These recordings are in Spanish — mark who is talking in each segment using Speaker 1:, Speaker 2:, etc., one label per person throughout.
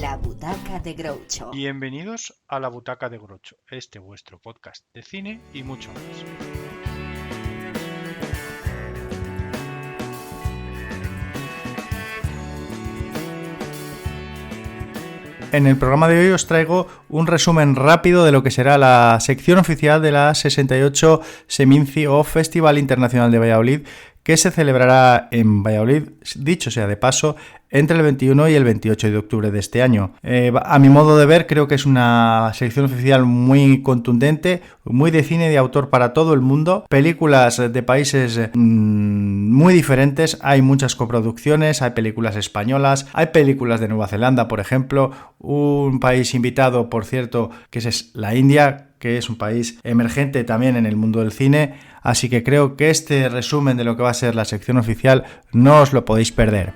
Speaker 1: La Butaca de Groucho.
Speaker 2: Bienvenidos a La Butaca de Groucho, vuestro podcast de cine y mucho más. En el programa de hoy os traigo un resumen rápido de lo que será la sección oficial de la 68 Seminci o Festival Internacional de Valladolid, que se celebrará en Valladolid, dicho sea de paso, entre el 21 y el 28 de octubre de este año. A mi modo de ver, creo que es una sección oficial muy contundente, muy de cine de autor para todo el mundo, películas de países muy diferentes, hay muchas coproducciones, hay películas españolas, hay películas de Nueva Zelanda, por ejemplo, un país invitado, por cierto, que es la India, que es un país emergente también en el mundo del cine, así que creo que este resumen de lo que va a ser la sección oficial no os lo podéis perder.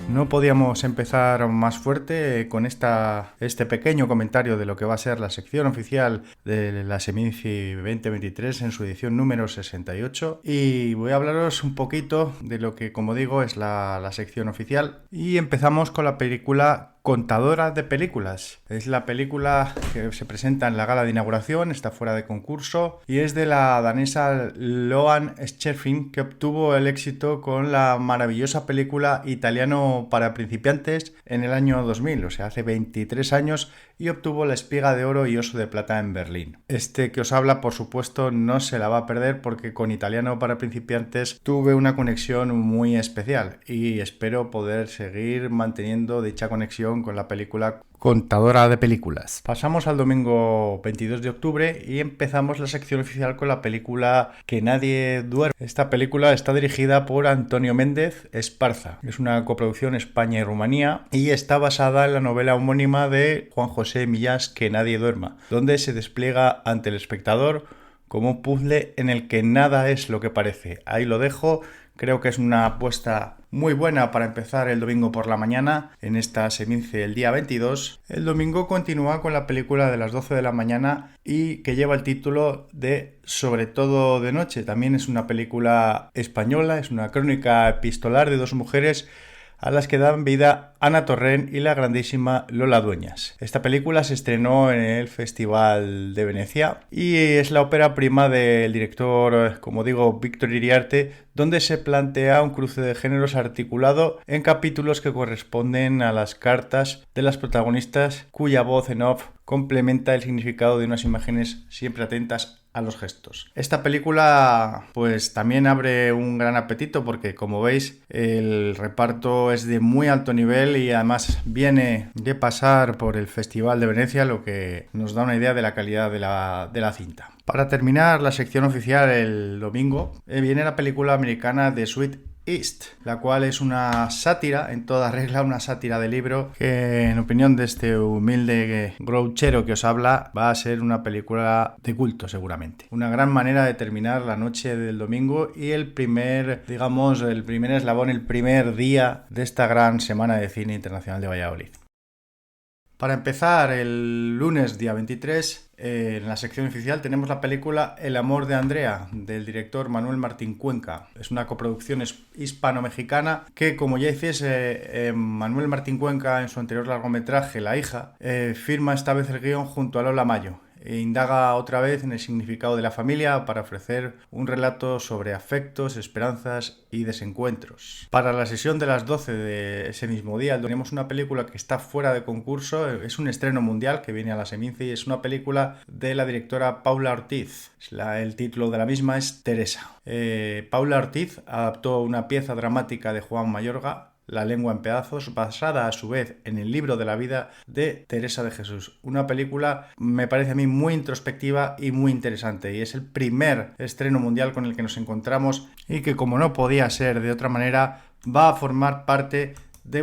Speaker 2: No podíamos empezar más fuerte con este pequeño comentario de lo que va a ser la sección oficial de la Seminci 2023 en su edición número 68, y voy a hablaros un poquito de lo que, como digo, es la sección oficial, y empezamos con la película Contadora de películas. Es la película que se presenta en la gala de inauguración, está fuera de concurso y es de la danesa Loan Scherfing, que obtuvo el éxito con la maravillosa película Italiano para principiantes en el año 2000, o sea, hace 23 años, y obtuvo la Espiga de Oro y Oso de Plata en Berlín. Este que os habla, por supuesto, no se la va a perder porque con Italiano para principiantes tuve una conexión muy especial y espero poder seguir manteniendo dicha conexión con la película Contadora de películas. Pasamos al domingo 22 de octubre y empezamos la sección oficial con la película Que nadie duerme. Esta película está dirigida por Antonio Méndez Esparza. Es una coproducción España y Rumanía y está basada en la novela homónima de Juan José Millás, Que nadie duerma, donde se despliega ante el espectador como un puzzle en el que nada es lo que parece. Ahí lo dejo. Creo que es una apuesta muy buena para empezar el domingo por la mañana en esta Seminci el día 22. El domingo continúa con la película de las 12 de la mañana y que lleva el título de Sobre todo de noche. También es una película española, es una crónica epistolar de dos mujeres a las que dan vida Ana Torrent y la grandísima Lola Dueñas. Esta película se estrenó en el Festival de Venecia y es la ópera prima del director, como digo, Víctor Iriarte, donde se plantea un cruce de géneros articulado en capítulos que corresponden a las cartas de las protagonistas, cuya voz en off complementa el significado de unas imágenes siempre atentas a los gestos. Esta película pues también abre un gran apetito porque, como veis, el reparto es de muy alto nivel y además viene de pasar por el Festival de Venecia, lo que nos da una idea de la calidad de la cinta. Para terminar la sección oficial el domingo viene la película americana The Sweet East, la cual es una sátira, en toda regla, una sátira de libro que, en opinión de este humilde grouchero que os habla, va a ser una película de culto seguramente. Una gran manera de terminar la noche del domingo y el primer eslabón, el primer día de esta gran semana de cine internacional de Valladolid. Para empezar, el lunes día 23, en la sección oficial tenemos la película El amor de Andrea, del director Manuel Martín Cuenca. Es una coproducción hispano-mexicana que, como ya dices, Manuel Martín Cuenca en su anterior largometraje La hija, firma esta vez el guión junto a Lola Mayo. E indaga otra vez en el significado de la familia para ofrecer un relato sobre afectos, esperanzas y desencuentros. Para la sesión de las 12 de ese mismo día tenemos una película que está fuera de concurso, es un estreno mundial que viene a la Seminci y es una película de la directora Paula Ortiz. El título de la misma es Teresa. Paula Ortiz adaptó una pieza dramática de Juan Mayorga, La lengua en pedazos, basada a su vez en el libro de la vida de Teresa de Jesús. Una película, me parece a mí, muy introspectiva y muy interesante, y es el primer estreno mundial con el que nos encontramos y que, como no podía ser de otra manera, va a formar parte de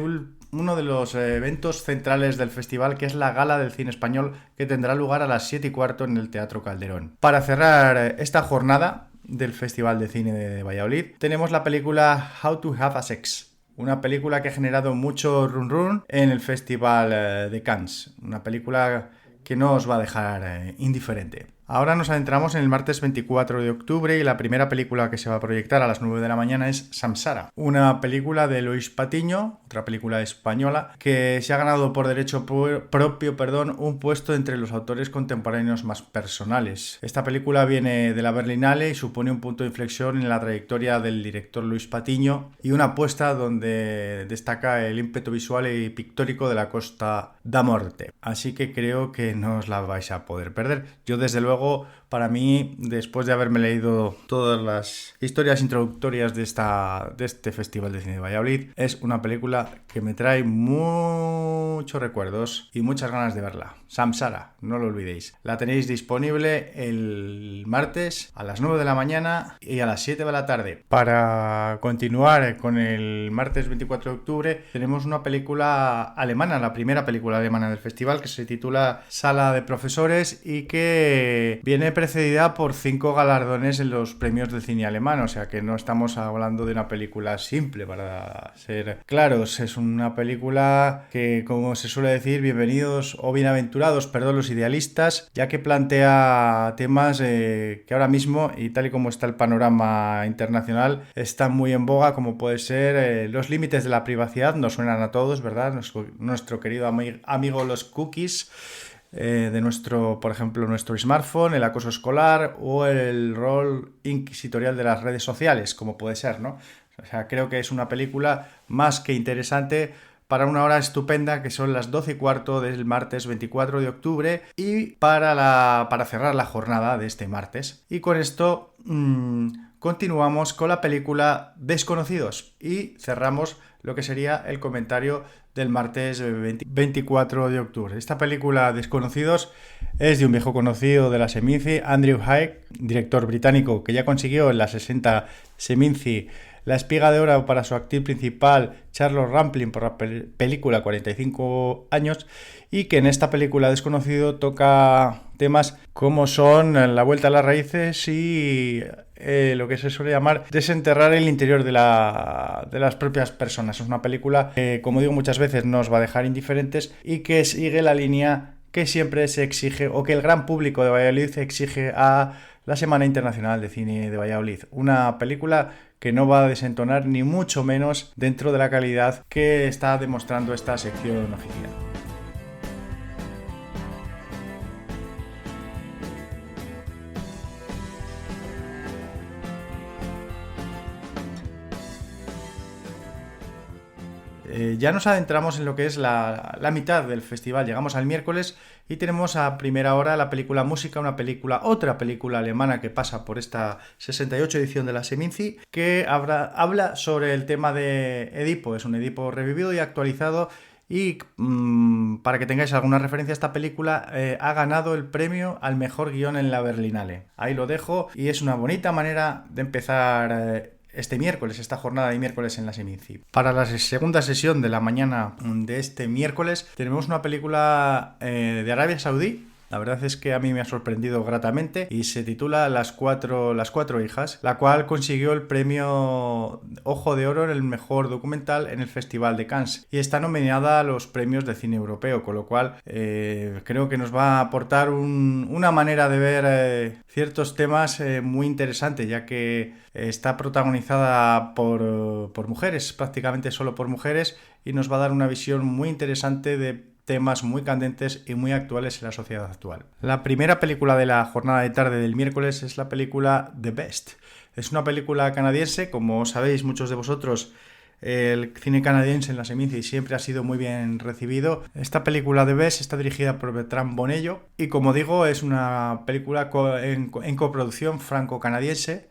Speaker 2: uno de los eventos centrales del festival, que es la Gala del Cine Español, que tendrá lugar a las 7:15 en el Teatro Calderón. Para cerrar esta jornada del Festival de Cine de Valladolid, tenemos la película How to Have a Sex, una película que ha generado mucho run run en el Festival de Cannes. Una película que no os va a dejar indiferente. Ahora nos adentramos en el martes 24 de octubre y la primera película que se va a proyectar a las 9 de la mañana es Samsara, una película de Luis Patiño, otra película española, que se ha ganado por derecho propio un puesto entre los autores contemporáneos más personales. Esta película viene de la Berlinale y supone un punto de inflexión en la trayectoria del director Luis Patiño y una apuesta donde destaca el ímpetu visual y pictórico de la Costa da Morte. Así que creo que no os la vais a poder perder. Yo desde luego, para mí, después de haberme leído todas las historias introductorias de este Festival de Cine de Valladolid, es una película que me trae muchos recuerdos y muchas ganas de verla. Samsara, no lo olvidéis. La tenéis disponible el martes a las 9 de la mañana y a las 7 de la tarde. Para continuar con el martes 24 de octubre, tenemos una película alemana, la primera película alemana del festival, que se titula Sala de Profesores y que viene precedida por 5 galardones en los premios del cine alemán, o sea que no estamos hablando de una película simple, para ser claros. Es una película que, como se suele decir, bienvenidos o bienaventurados, los idealistas, ya que plantea temas que ahora mismo, y tal y como está el panorama internacional, están muy en boga, como puede ser los límites de la privacidad. Nos suenan a todos, ¿verdad? Nuestro querido amigo los cookies, de nuestro, por ejemplo, nuestro smartphone, el acoso escolar o el rol inquisitorial de las redes sociales, como puede ser, ¿no? O sea, creo que es una película más que interesante para una hora estupenda, que son las 12:15 del martes 24 de octubre, y para cerrar la jornada de este martes. Y con esto continuamos con la película Desconocidos y cerramos lo que sería el comentario del martes 24 de octubre. Esta película Desconocidos es de un viejo conocido de la Seminci, Andrew Haigh, director británico que ya consiguió en la 60 Seminci la Espiga de Oro para su actriz principal Charlotte Rampling por la película 45 años, y que en esta película Desconocido toca temas como son la vuelta a las raíces y lo que se suele llamar desenterrar el interior de las propias personas. Es una película que, como digo muchas veces, no os va a dejar indiferentes y que sigue la línea que siempre se exige, o que el gran público de Valladolid exige a la Semana Internacional de Cine de Valladolid. Una película que no va a desentonar ni mucho menos dentro de la calidad que está demostrando esta sección oficial. Ya nos adentramos en lo que es la mitad del festival. Llegamos al miércoles y tenemos a primera hora la película Música, otra película alemana que pasa por esta 68 edición de la Seminci, que habla sobre el tema de Edipo. Es un Edipo revivido y actualizado. Y para que tengáis alguna referencia, esta película ha ganado el premio al mejor guión en la Berlinale. Ahí lo dejo, y es una bonita manera de empezar este miércoles, esta jornada de miércoles en la Seminci. Para la segunda sesión de la mañana de este miércoles tenemos una película de Arabia Saudí. La verdad es que a mí me ha sorprendido gratamente y se titula Las cuatro hijas, la cual consiguió el premio Ojo de Oro en el mejor documental en el Festival de Cannes y está nominada a los premios de cine europeo, con lo cual creo que nos va a aportar una manera de ver ciertos temas muy interesante, ya que está protagonizada por mujeres, prácticamente solo por mujeres, y nos va a dar una visión muy interesante de temas muy candentes y muy actuales en la sociedad actual. La primera película de la jornada de tarde del miércoles es la película The Best. Es una película canadiense, como sabéis muchos de vosotros. El cine canadiense en la Seminci siempre ha sido muy bien recibido. Esta película The Best está dirigida por Bertrand Bonello y, como digo, es una película en coproducción franco-canadiense.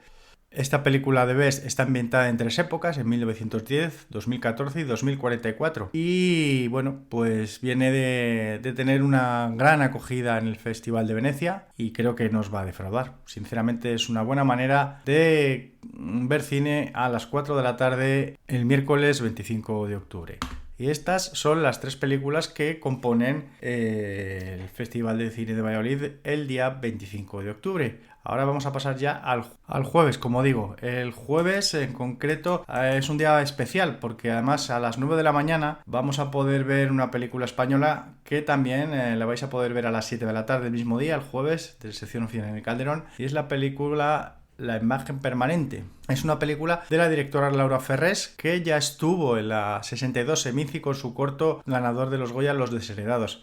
Speaker 2: Esta película de Best está ambientada en 3 épocas, en 1910, 2014 y 2044. Y bueno, pues viene de tener una gran acogida en el Festival de Venecia y creo que nos va a defraudar. Sinceramente es una buena manera de ver cine a las 4 de la tarde el miércoles 25 de octubre. Y estas son las 3 películas que componen el Festival de Cine de Valladolid el día 25 de octubre. Ahora vamos a pasar ya al jueves, como digo. El jueves en concreto es un día especial porque además a las 9 de la mañana vamos a poder ver una película española que también la vais a poder ver a las 7 de la tarde del mismo día, el jueves, de sección oficial en el Calderón. Y es la película La imagen permanente. Es una película de la directora Laura Ferrés, que ya estuvo en la 62 Seminci con su corto ganador de los Goya, Los Desheredados.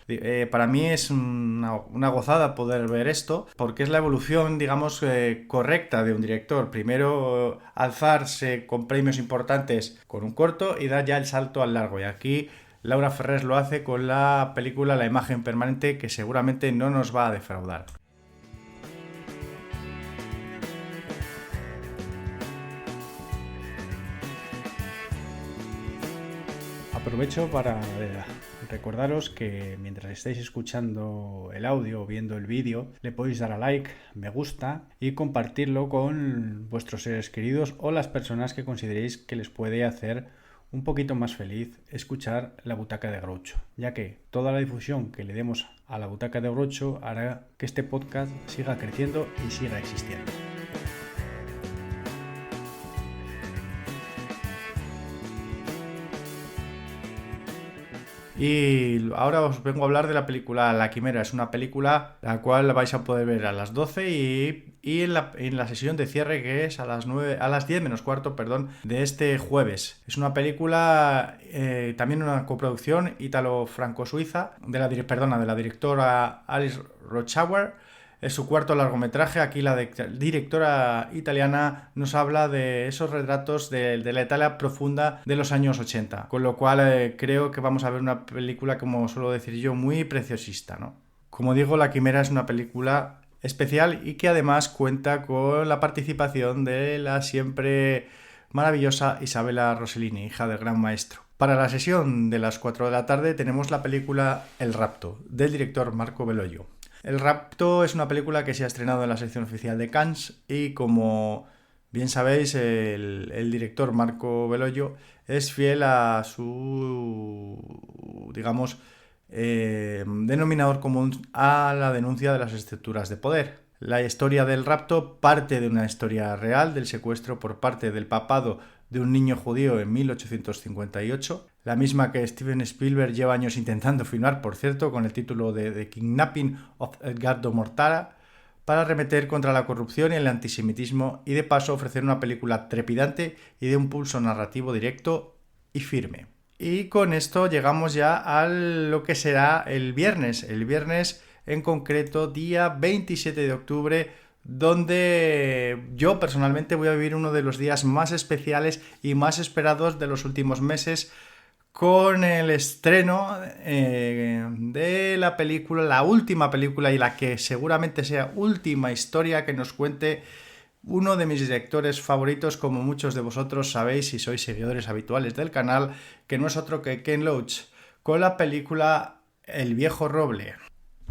Speaker 2: Para mí es una gozada poder ver esto, porque es la evolución, digamos, correcta de un director. Primero alzarse con premios importantes con un corto y dar ya el salto al largo. Y aquí Laura Ferrés lo hace con la película La imagen permanente, que seguramente no nos va a defraudar. Aprovecho para recordaros que mientras estáis escuchando el audio o viendo el vídeo, le podéis dar a like, me gusta y compartirlo con vuestros seres queridos o las personas que consideréis que les puede hacer un poquito más feliz escuchar La Butaca de Groucho, ya que toda la difusión que le demos a La Butaca de Groucho hará que este podcast siga creciendo y siga existiendo. Y ahora os vengo a hablar de la película La Quimera. Es una película la cual vais a poder ver a las 12 y en la sesión de cierre, que es a las 10 menos cuarto, perdón, de este jueves. Es una película, también una coproducción ítalo-franco-suiza de la directora Alice Rochauer. Es su cuarto largometraje. Aquí la directora italiana nos habla de esos retratos de la Italia profunda de los años 80. Con lo cual creo que vamos a ver una película, como suelo decir yo, muy preciosista, ¿no? Como digo, La Quimera es una película especial y que además cuenta con la participación de la siempre maravillosa Isabella Rossellini, hija del gran maestro. Para la sesión de las 4 de la tarde tenemos la película El rapto, del director Marco Bellolio. El rapto es una película que se ha estrenado en la sección oficial de Cannes y, como bien sabéis, el director Marco Bellolio es fiel a su, digamos, denominador común a la denuncia de las estructuras de poder. La historia del rapto parte de una historia real del secuestro por parte del papado de un niño judío en 1858, la misma que Steven Spielberg lleva años intentando filmar, por cierto, con el título de The Kidnapping of Edgardo Mortara, para arremeter contra la corrupción y el antisemitismo y de paso ofrecer una película trepidante y de un pulso narrativo directo y firme. Y con esto llegamos ya a lo que será el viernes en concreto día 27 de octubre, donde yo personalmente voy a vivir uno de los días más especiales y más esperados de los últimos meses, con el estreno de la película, la última película y la que seguramente sea última historia que nos cuente uno de mis directores favoritos, como muchos de vosotros sabéis si sois seguidores habituales del canal, que no es otro que Ken Loach, con la película El viejo roble.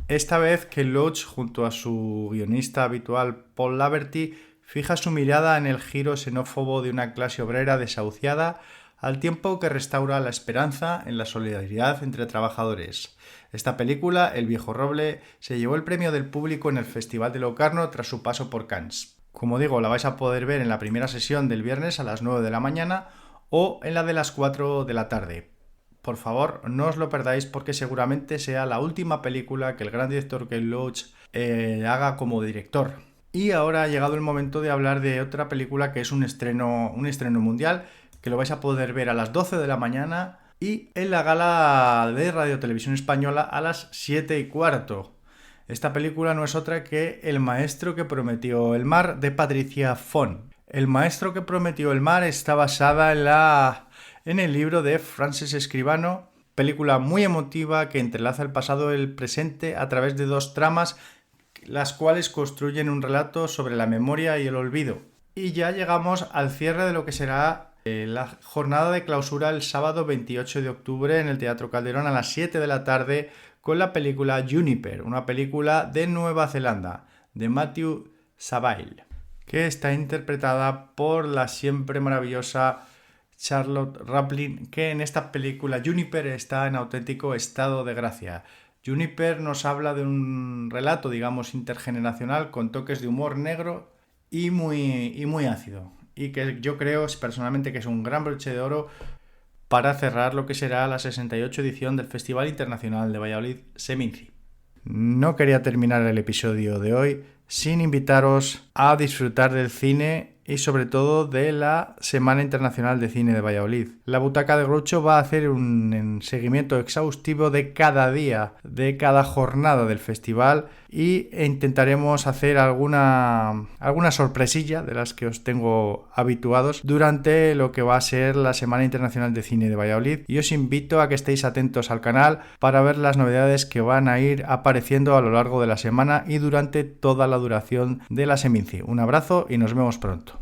Speaker 2: Esta vez Ken Loach, junto a su guionista habitual Paul Laverty, fija su mirada en el giro xenófobo de una clase obrera desahuciada, al tiempo que restaura la esperanza en la solidaridad entre trabajadores. Esta película, El viejo roble, se llevó el premio del público en el Festival de Locarno tras su paso por Cannes. Como digo, la vais a poder ver en la primera sesión del viernes a las 9 de la mañana o en la de las 4 de la tarde. Por favor, no os lo perdáis porque seguramente sea la última película que el gran director Ken Loach haga como director. Y ahora ha llegado el momento de hablar de otra película que es un estreno mundial, que lo vais a poder ver a las 12 de la mañana y en la gala de Radio Televisión Española a las 7:15. Esta película no es otra que El maestro que prometió el mar, de Patricia Fon. El maestro que prometió el mar está basada en el libro de Frances Escribano, película muy emotiva que entrelaza el pasado y el presente a través de dos tramas, las cuales construyen un relato sobre la memoria y el olvido. Y ya llegamos al cierre de lo que será la jornada de clausura el sábado 28 de octubre en el Teatro Calderón a las 7 de la tarde con la película Juniper, una película de Nueva Zelanda, de Matthew Saville, que está interpretada por la siempre maravillosa Charlotte Rampling, que en esta película Juniper está en auténtico estado de gracia. Juniper nos habla de un relato, digamos, intergeneracional con toques de humor negro y muy ácido. Y que yo creo personalmente que es un gran broche de oro para cerrar lo que será la 68 edición del Festival Internacional de Valladolid Seminci. No quería terminar el episodio de hoy sin invitaros a disfrutar del cine y sobre todo de la Semana Internacional de Cine de Valladolid. La Butaca de Groucho va a hacer un seguimiento exhaustivo de cada día, de cada jornada del festival, y intentaremos hacer alguna sorpresilla de las que os tengo habituados durante lo que va a ser la Semana Internacional de Cine de Valladolid, y os invito a que estéis atentos al canal para ver las novedades que van a ir apareciendo a lo largo de la semana y durante toda la duración de la Seminci. Un abrazo y nos vemos pronto.